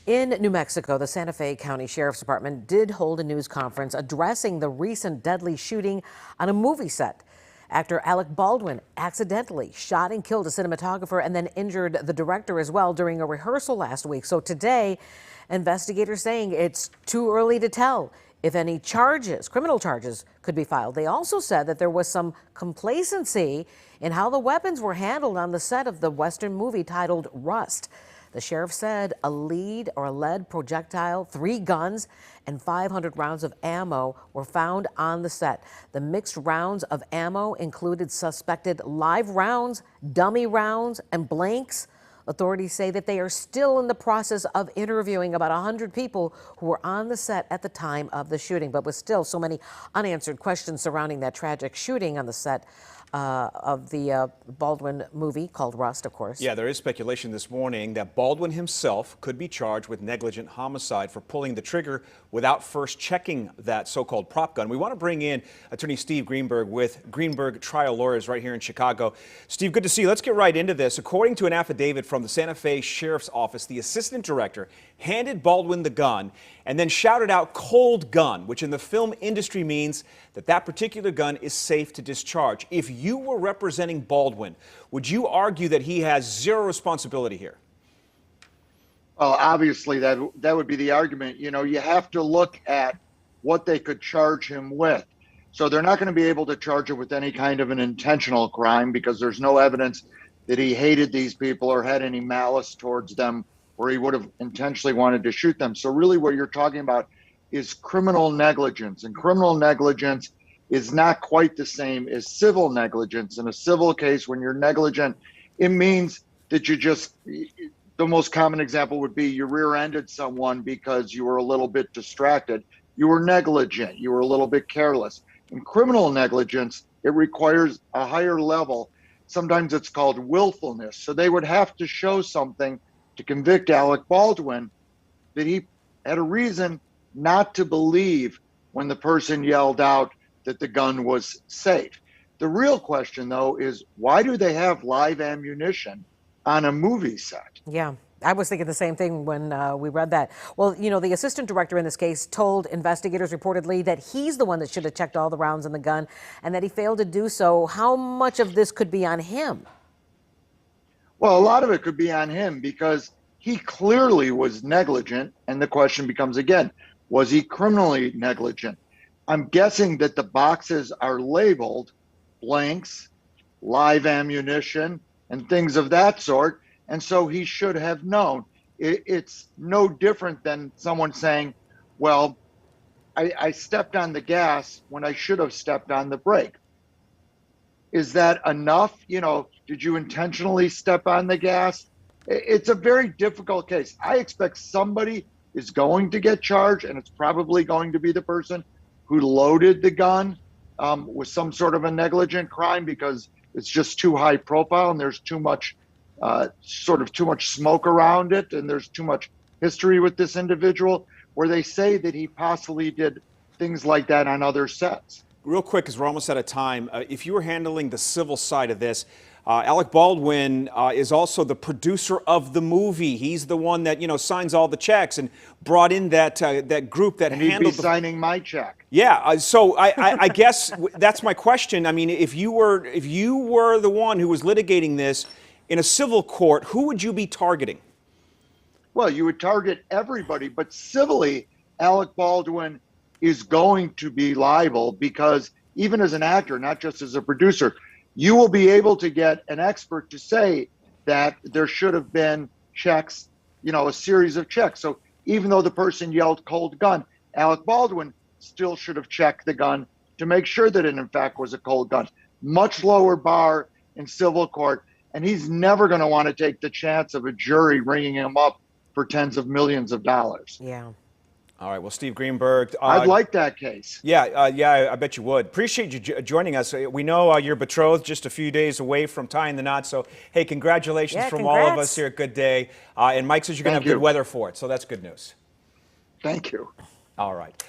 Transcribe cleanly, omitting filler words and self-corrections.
In New Mexico, the Santa Fe County Sheriff's Department did hold a news conference addressing the recent deadly shooting on a movie set. Actor Alec Baldwin accidentally shot and killed a cinematographer and then injured the director as well during a rehearsal last week. So today, investigators saying it's too early to tell if any criminal charges, could be filed. They also said that there was some complacency in how the weapons were handled on the set of the Western movie titled Rust. The sheriff said a lead projectile, 3 guns, and 500 rounds of ammo were found on the set. The mixed rounds of ammo included suspected live rounds, dummy rounds, and blanks. Authorities say that they are still in the process of interviewing about 100 people who were on the set at the time of the shooting, but with still so many unanswered questions surrounding that tragic shooting on the set of the Baldwin movie called Rust, of course. Yeah, there is speculation this morning that Baldwin himself could be charged with negligent homicide for pulling the trigger without first checking that so-called prop gun. We want to bring in attorney Steve Greenberg with Greenberg Trial Lawyers right here in Chicago. Steve, good to see you. Let's get right into this. According to an affidavit from the Santa Fe Sheriff's Office, the assistant director handed Baldwin the gun and then shouted out "cold gun," which in the film industry means that that particular gun is safe to discharge. If you were representing Baldwin, would you argue that he has zero responsibility here? Well, obviously that would be the argument. You know, you have to look at what they could charge him with. So they're not going to be able to charge him with any kind of an intentional crime because there's no evidence that he hated these people or had any malice towards them or he would have intentionally wanted to shoot them. So really what you're talking about is criminal negligence, and criminal negligence is not quite the same as civil negligence. In a civil case, when you're negligent, it means that you just, the most common example would be you rear-ended someone because you were a little bit distracted. You were negligent, you were a little bit careless. In criminal negligence, it requires a higher level. Sometimes it's called willfulness. So they would have to show something to convict Alec Baldwin that he had a reason not to believe when the person yelled out that the gun was safe. The real question, though, is why do they have live ammunition on a movie set? Yeah, I was thinking the same thing when we read that. Well, you know, the assistant director in this case told investigators reportedly that he's the one that should have checked all the rounds in the gun and that he failed to do so. How much of this could be on him? Well, a lot of it could be on him because he clearly was negligent. And the question becomes again, was he criminally negligent? I'm guessing that the boxes are labeled blanks, live ammunition, and things of that sort. And so he should have known. It's no different than someone saying, well, I stepped on the gas when I should have stepped on the brake. Is that enough? You know, did you intentionally step on the gas? It's a very difficult case. I expect somebody is going to get charged, and it's probably going to be the person who loaded the gun with some sort of a negligent crime because it's just too high profile and there's too much too much smoke around it, and there's too much history with this individual where they say that he possibly did things like that on other sets. Real quick, because we're almost out of time, if you were handling the civil side of this, Alec Baldwin is also the producer of the movie. He's the one that, you know, signs all the checks and brought in that group that handled. He'd be signing my check. Yeah. So I guess that's my question. I mean, if you were the one who was litigating this in a civil court, who would you be targeting? Well, you would target everybody, but civilly, Alec Baldwin is going to be liable because even as an actor, not just as a producer, you will be able to get an expert to say that there should have been checks, you know, a series of checks. So even though the person yelled cold gun, Alec Baldwin still should have checked the gun to make sure that it in fact was a cold gun. Much lower bar in civil court, and he's never going to want to take the chance of a jury ringing him up for tens of millions of dollars. Yeah. All right. Well, Steve Greenberg. I'd like that case. Yeah, I bet you would. Appreciate you joining us. We know you're betrothed, just a few days away from tying the knot. So, hey, congratulations from all of us here at Good Day. And Mike says you're going to have good weather for it. So that's good news. Thank you. All right.